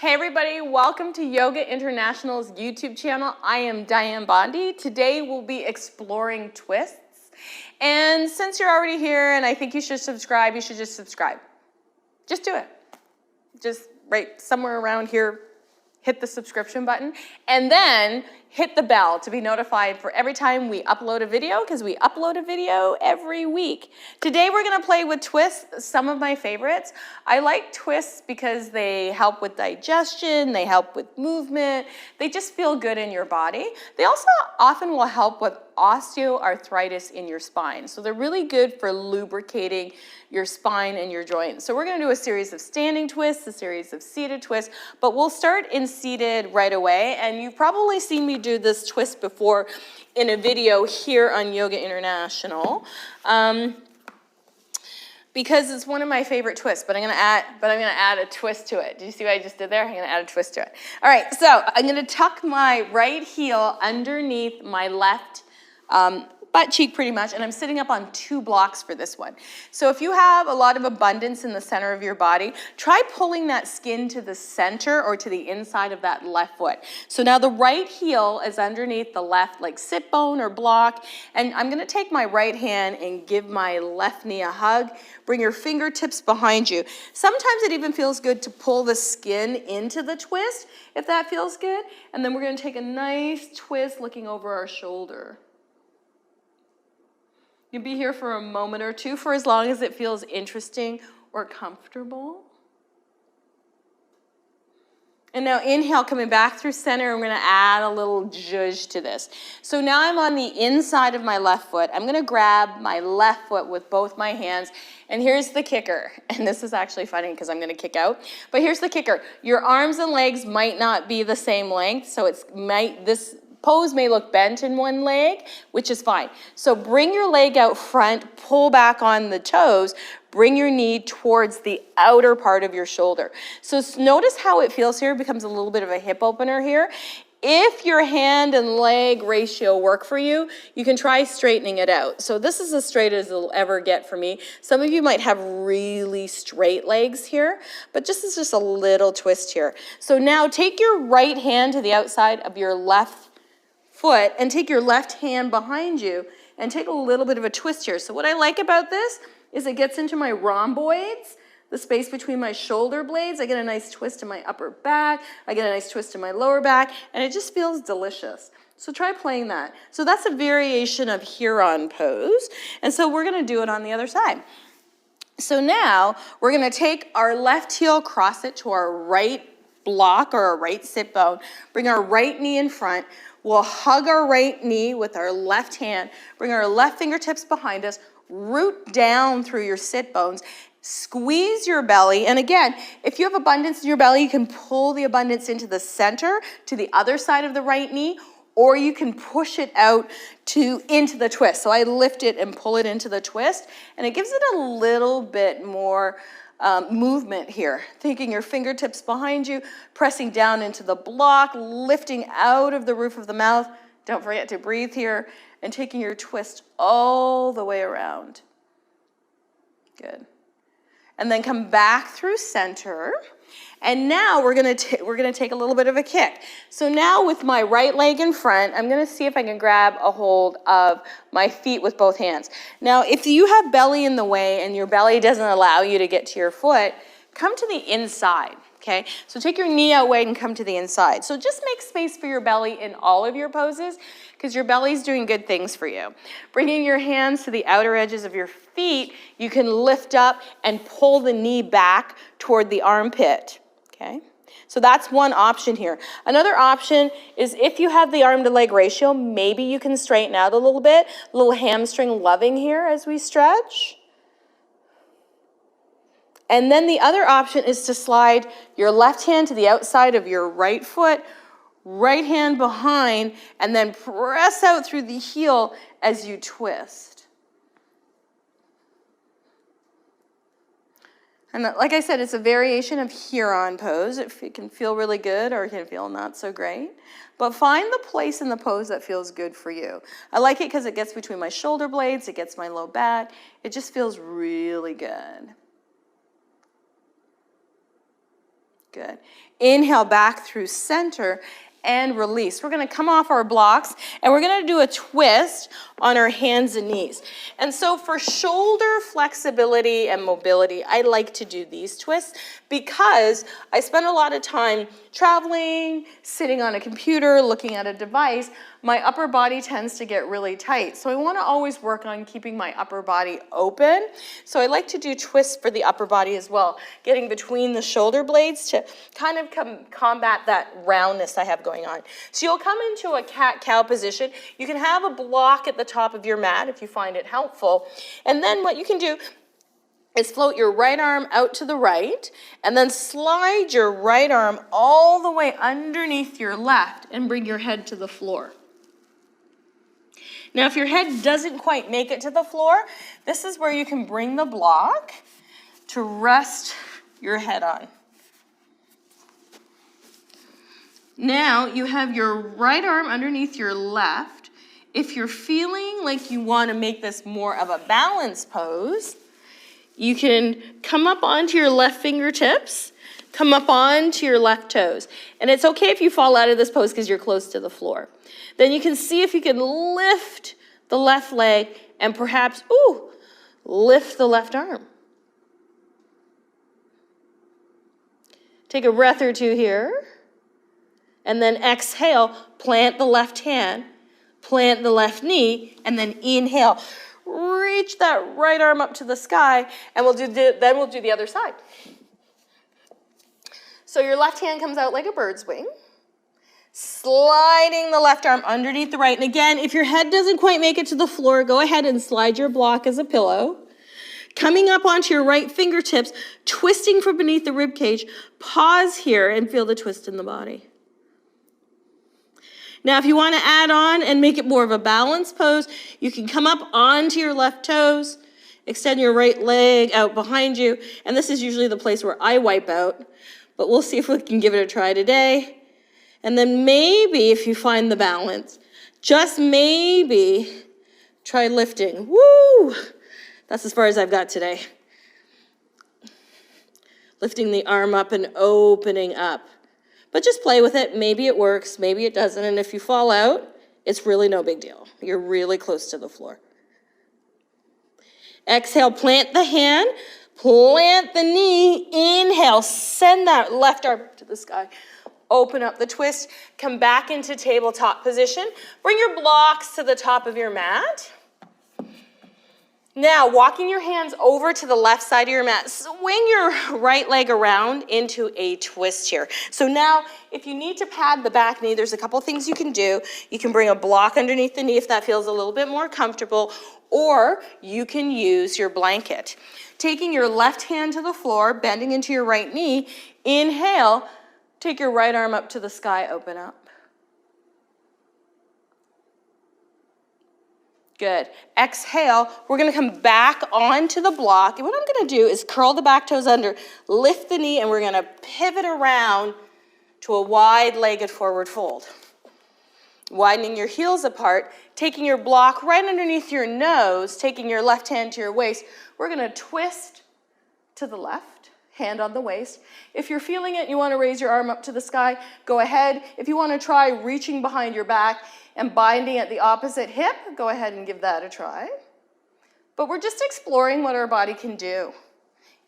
Hey everybody, welcome to Yoga International's YouTube channel. I am Dianne Bondy. Today we'll be exploring twists. And since you're already here and I think you should subscribe, you should just subscribe. Just do it. Just right somewhere around here, hit the subscription button, and then hit the bell to be notified for every time we upload a video, because we upload a video every week. Today we're gonna play with twists, some of my favorites. I like twists because they help with digestion, they help with movement, they just feel good in your body. They also often will help with osteoarthritis in your spine. So they're really good for lubricating your spine and your joints. So we're gonna do a series of standing twists, a series of seated twists, but we'll start in seated right away. And you've probably seen me do this twist before in a video here on Yoga International. Because it's one of my favorite twists, but I'm gonna add a twist to it. Do you see what I just did there? I'm gonna add a twist to it. All right, so I'm gonna tuck my right heel underneath my left butt cheek pretty much, and I'm sitting up on 2 blocks for this one. So if you have a lot of abundance in the center of your body, try pulling that skin to the center or to the inside of that left foot. So now the right heel is underneath the left like sit bone or block, and I'm gonna take my right hand and give my left knee a hug. Bring your fingertips behind you. Sometimes it even feels good to pull the skin into the twist, if that feels good. And then we're gonna take a nice twist looking over our shoulder. You'll be here for a moment or two, for as long as it feels interesting or comfortable. And now inhale, coming back through center, I'm gonna add a little zhuzh to this. So now I'm on the inside of my left foot. I'm gonna grab my left foot with both my hands, and here's the kicker. And this is actually funny because I'm gonna kick out, but here's the kicker. Your arms and legs might not be the same length, so this pose may look bent in one leg, which is fine. So bring your leg out front, pull back on the toes, bring your knee towards the outer part of your shoulder. So notice how it feels here, it becomes a little bit of a hip opener here. If your hand and leg ratio work for you, you can try straightening it out. So this is as straight as it'll ever get for me. Some of you might have really straight legs here, but this is just a little twist here. So now take your right hand to the outside of your left foot and take your left hand behind you and take a little bit of a twist here. So what I like about this is it gets into my rhomboids, the space between my shoulder blades. I get a nice twist in my upper back. I get a nice twist in my lower back, and it just feels delicious. So try playing that. So that's a variation of heron pose. And so we're gonna do it on the other side. So now we're gonna take our left heel, cross it to our right block or our right sit bone, bring our right knee in front. We'll hug our right knee with our left hand, bring our left fingertips behind us, root down through your sit bones, squeeze your belly. And again, if you have abundance in your belly, you can pull the abundance into the center, to the other side of the right knee, or you can push it out into the twist. So I lift it and pull it into the twist, and it gives it a little bit more movement here. Taking your fingertips behind you, pressing down into the block, lifting out of the roof of the mouth. Don't forget to breathe here, and taking your twist all the way around. Good. And then come back through center. And now we're gonna take a little bit of a kick. So now with my right leg in front, I'm gonna see if I can grab a hold of my feet with both hands. Now, if you have belly in the way and your belly doesn't allow you to get to your foot, come to the inside, okay? So take your knee out wide and come to the inside. So just make space for your belly in all of your poses, because your belly's doing good things for you. Bringing your hands to the outer edges of your feet, you can lift up and pull the knee back toward the armpit. Okay, so that's one option here. Another option is if you have the arm to leg ratio, maybe you can straighten out a little bit, a little hamstring loving here as we stretch. And then the other option is to slide your left hand to the outside of your right foot, right hand behind, and then press out through the heel as you twist. And like I said, it's a variation of heron pose. It can feel really good or it can feel not so great. But find the place in the pose that feels good for you. I like it because it gets between my shoulder blades, it gets my low back. It just feels really good. Good. Inhale back through center and release. We're gonna come off our blocks and we're gonna do a twist on our hands and knees. And so for shoulder flexibility and mobility, I like to do these twists because I spend a lot of time traveling, sitting on a computer, looking at a device. My upper body tends to get really tight. So I wanna always work on keeping my upper body open. So I like to do twists for the upper body as well, getting between the shoulder blades to kind of combat that roundness I have going on. So you'll come into a cat-cow position. You can have a block at the top of your mat if you find it helpful. And then what you can do is float your right arm out to the right and then slide your right arm all the way underneath your left and bring your head to the floor. Now, if your head doesn't quite make it to the floor, this is where you can bring the block to rest your head on. Now, you have your right arm underneath your left. If you're feeling like you want to make this more of a balance pose, you can come up onto your left fingertips, come up onto your left toes. And it's okay if you fall out of this pose because you're close to the floor. Then you can see if you can lift the left leg and perhaps, lift the left arm. Take a breath or two here. And then exhale, plant the left hand, plant the left knee, and then inhale. Reach that right arm up to the sky, and then we'll do the other side. So your left hand comes out like a bird's wing, sliding the left arm underneath the right. And again, if your head doesn't quite make it to the floor, go ahead and slide your block as a pillow. Coming up onto your right fingertips, twisting from beneath the rib cage. Pause here and feel the twist in the body. Now, if you want to add on and make it more of a balanced pose, you can come up onto your left toes, extend your right leg out behind you, and this is usually the place where I wipe out, but we'll see if we can give it a try today. And then maybe, if you find the balance, just maybe try lifting. Woo! That's as far as I've got today. Lifting the arm up and opening up. But just play with it. Maybe it works, maybe it doesn't. And if you fall out, it's really no big deal. You're really close to the floor. Exhale, plant the hand, plant the knee. Inhale, send that left arm to the sky. Open up the twist. Come back into tabletop position. Bring your blocks to the top of your mat. Now, walking your hands over to the left side of your mat, swing your right leg around into a twist here. So now, if you need to pad the back knee, there's a couple things you can do. You can bring a block underneath the knee if that feels a little bit more comfortable, or you can use your blanket. Taking your left hand to the floor, bending into your right knee, inhale, take your right arm up to the sky, open up. Good. Exhale, we're gonna come back onto the block. And what I'm gonna do is curl the back toes under, lift the knee, and we're gonna pivot around to a wide-legged forward fold. Widening your heels apart, taking your block right underneath your nose, taking your left hand to your waist. We're gonna twist to the left, hand on the waist. If you're feeling it, you wanna raise your arm up to the sky, go ahead. If you wanna try reaching behind your back and binding at the opposite hip, go ahead and give that a try. But we're just exploring what our body can do.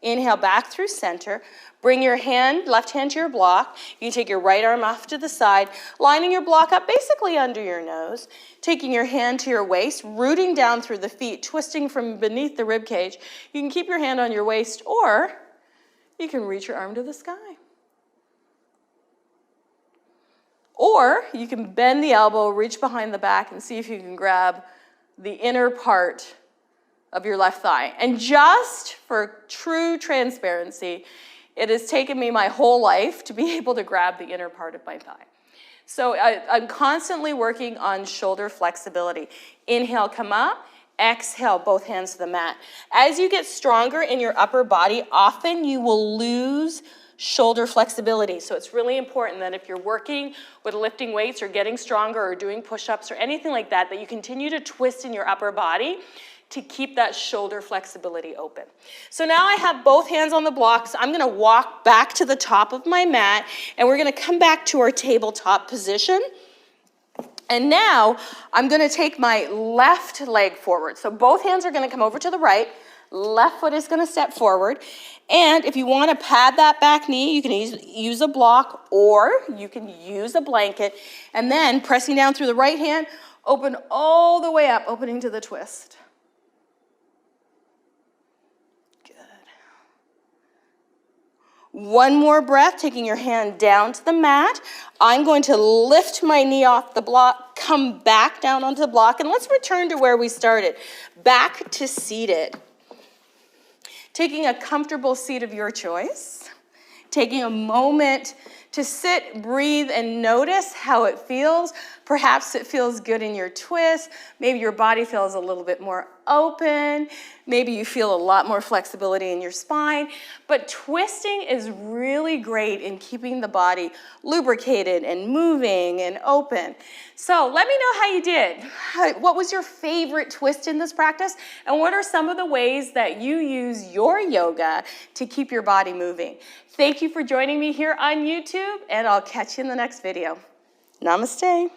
Inhale back through center. Bring your hand, left hand to your block. You can take your right arm off to the side, lining your block up basically under your nose, taking your hand to your waist, rooting down through the feet, twisting from beneath the rib cage. You can keep your hand on your waist, or you can reach your arm to the sky. Or you can bend the elbow, reach behind the back, and see if you can grab the inner part of your left thigh. And just for true transparency, it has taken me my whole life to be able to grab the inner part of my thigh. So I'm constantly working on shoulder flexibility. Inhale, come up. Exhale, both hands to the mat. As you get stronger in your upper body, often you will lose shoulder flexibility. So it's really important that if you're working with lifting weights or getting stronger or doing push-ups or anything like that, that you continue to twist in your upper body. to keep that shoulder flexibility open. So now I have both hands on the blocks. I'm gonna walk back to the top of my mat, and we're gonna come back to our tabletop position. And now I'm gonna take my left leg forward. So both hands are gonna come over to the right, left foot is gonna step forward. And if you wanna pad that back knee, you can use a block or you can use a blanket. And then pressing down through the right hand, open all the way up, opening to the twist. Good. One more breath, taking your hand down to the mat. I'm going to lift my knee off the block, come back down onto the block, and let's return to where we started. Back to seated. Taking a comfortable seat of your choice. Taking a moment to sit, breathe, and notice how it feels. Perhaps it feels good in your twist. Maybe your body feels a little bit more open. Maybe you feel a lot more flexibility in your spine. But twisting is really great in keeping the body lubricated and moving and open. So let me know how you did. What was your favorite twist in this practice? And what are some of the ways that you use your yoga to keep your body moving? Thank you for joining me here on YouTube, and I'll catch you in the next video. Namaste.